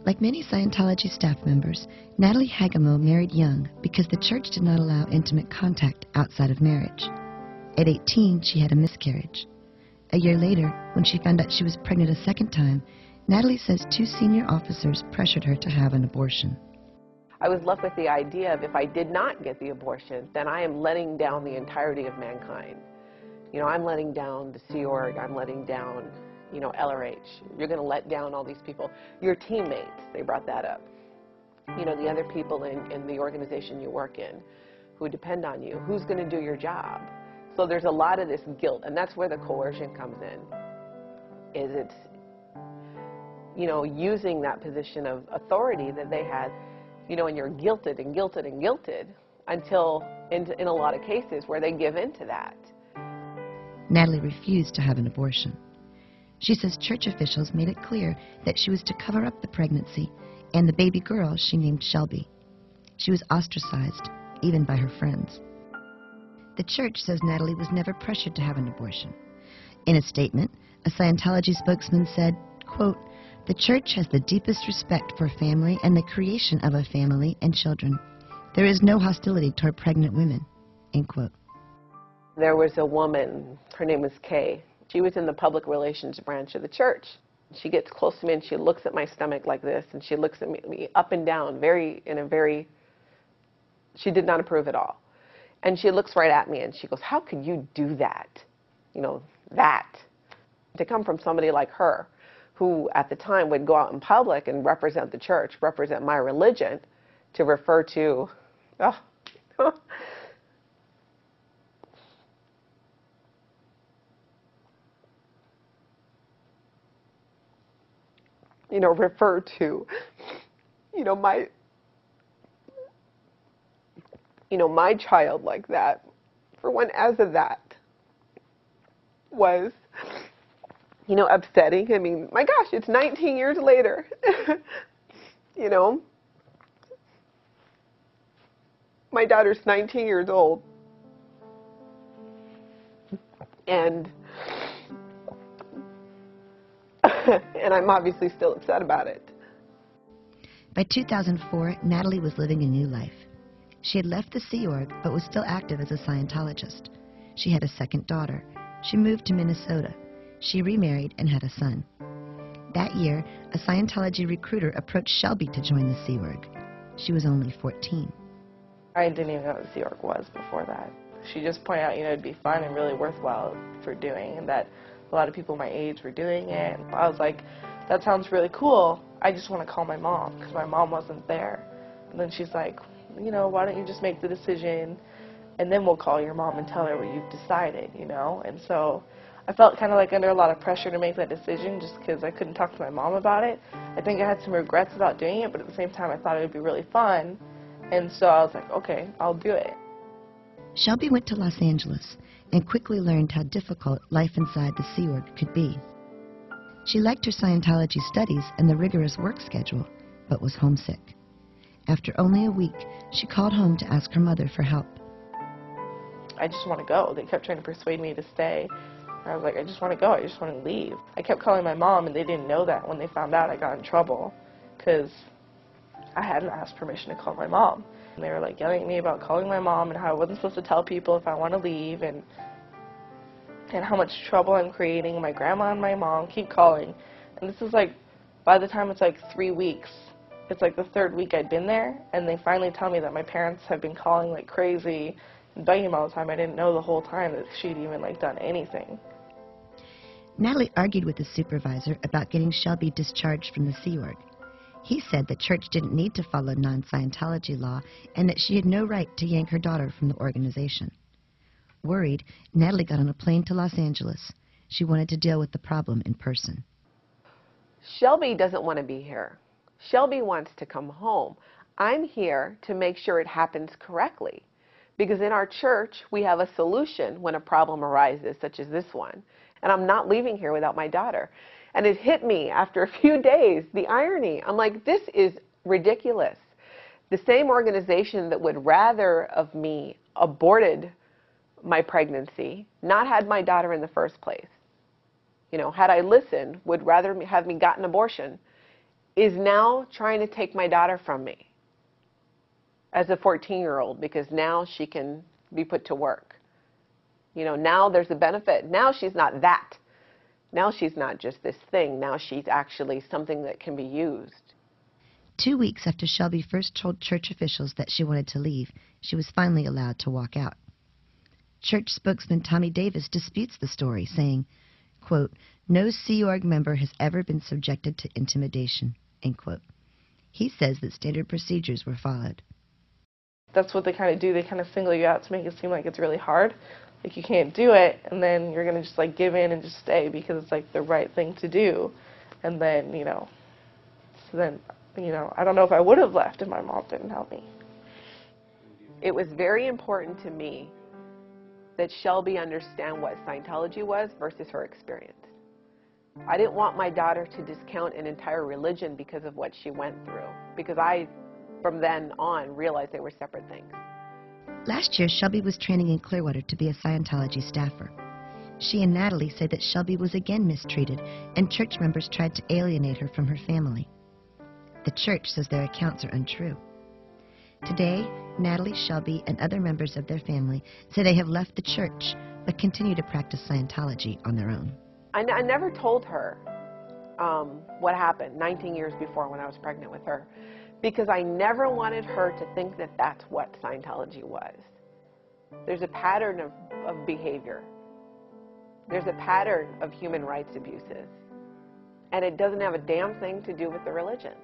Like many Scientology staff members, Natalie Hagemo married young because the church did not allow intimate contact outside of marriage. At 18, she had a miscarriage. A year later, when she found out she was pregnant a second time, Natalie says 2 senior officers pressured her to have an abortion. I was left with the idea of if I did not get the abortion, then I am letting down the entirety of mankind. You know, I'm letting down the Sea Org, I'm letting down, you know, LRH. You're going to let down all these people. Your teammates, they brought that up. You know, the other people in the organization you work in who depend on you. Who's going to do your job? So there's a lot of this guilt, and that's where the coercion comes in. It's, you know, using that position of authority that they had, you know, and you're guilted and guilted and guilted until, in a lot of cases, where they give in to that. Natalie refused to have an abortion. She says church officials made it clear that she was to cover up the pregnancy and the baby girl she named Shelby. She was ostracized, even by her friends. The church says Natalie was never pressured to have an abortion. In a statement, a Scientology spokesman said, quote, "The church has the deepest respect for family and the creation of a family and children. There is no hostility toward pregnant women," end quote. There was a woman, her name was Kay. She was in the public relations branch of the church. She gets close to me and she looks at my stomach like this, and she looks at me up and down, she did not approve at all. And she looks right at me and she goes, "How could you do that?" You know, that. To come from somebody like her, who at the time would go out in public and represent the church, represent my religion, to refer to, you know, refer to, you know, my child like that, for one, as of that, was, you know, upsetting. I mean, my gosh, it's 19 years later, you know. My daughter's 19 years old, and and I'm obviously still upset about it. By 2004, Natalie was living a new life. She had left the Sea Org, but was still active as a Scientologist. She had a second daughter. She moved to Minnesota. She remarried and had a son. That year, a Scientology recruiter approached Shelby to join the Sea Org. She was only 14. I didn't even know what the Sea Org was before that. She just pointed out, you know, it'd be fun and really worthwhile for doing, and that a lot of people my age were doing it. I was like, that sounds really cool. I just want to call my mom, because my mom wasn't there. And then she's like, you know, why don't you just make the decision, and then we'll call your mom and tell her what you've decided, you know? And so I felt kind of like under a lot of pressure to make that decision just because I couldn't talk to my mom about it. I think I had some regrets about doing it, but at the same time I thought it would be really fun. And so I was like, okay, I'll do it. Shelby went to Los Angeles and quickly learned how difficult life inside the Sea Org could be. She liked her Scientology studies and the rigorous work schedule, but was homesick. After only a week, she called home to ask her mother for help. I just want to go. They kept trying to persuade me to stay. I was like, I just want to go. I just want to leave. I kept calling my mom, and they didn't know that. When they found out, I got in trouble because I hadn't asked permission to call my mom. And they were like yelling at me about calling my mom and how I wasn't supposed to tell people if I want to leave, and how much trouble I'm creating. My grandma and my mom keep calling. And this is like, by the time it's like 3 weeks, it's like the 3rd week I'd been there, and they finally tell me that my parents have been calling like crazy and begging me all the time. I didn't know the whole time that she'd even like done anything. Natalie argued with the supervisor about getting Shelby discharged from the Sea Org. He said the church didn't need to follow non-Scientology law and that she had no right to yank her daughter from the organization. Worried, Natalie got on a plane to Los Angeles. She wanted to deal with the problem in person. Shelby doesn't want to be here. Shelby wants to come home. I'm here to make sure it happens correctly. Because in our church, we have a solution when a problem arises, such as this one. And I'm not leaving here without my daughter. And it hit me after a few days, the irony. I'm like, this is ridiculous. The same organization that would rather of me aborted my pregnancy, not had my daughter in the first place. You know, had I listened, would rather have me gotten an abortion is now trying to take my daughter from me as a 14-year-old because now she can be put to work. You know, now there's a benefit. Now she's not that. Now she's not just this thing. Now she's actually something that can be used. 2 weeks after Shelby first told church officials that she wanted to leave, she was finally allowed to walk out. Church spokesman Tommy Davis disputes the story, saying, quote, "No Sea Org member has ever been subjected to intimidation," end quote. He says that standard procedures were followed. That's what they kind of do. They kind of single you out to make it seem like it's really hard. Like you can't do it, and then you're going to just like give in and just stay because it's like the right thing to do. And then, I don't know if I would have left if my mom didn't help me. It was very important to me that Shelby understand what Scientology was versus her experience. I didn't want my daughter to discount an entire religion because of what she went through, because I, from then on, realized they were separate things. Last year, Shelby was training in Clearwater to be a Scientology staffer. She and Natalie say that Shelby was again mistreated, and church members tried to alienate her from her family. The church says their accounts are untrue. Today, Natalie, Shelby, and other members of their family say they have left the church, but continue to practice Scientology on their own. I never told her what happened 19 years before when I was pregnant with her, because I never wanted her to think that that's what Scientology was. There's a pattern of behavior. There's a pattern of human rights abuses. And it doesn't have a damn thing to do with the religion.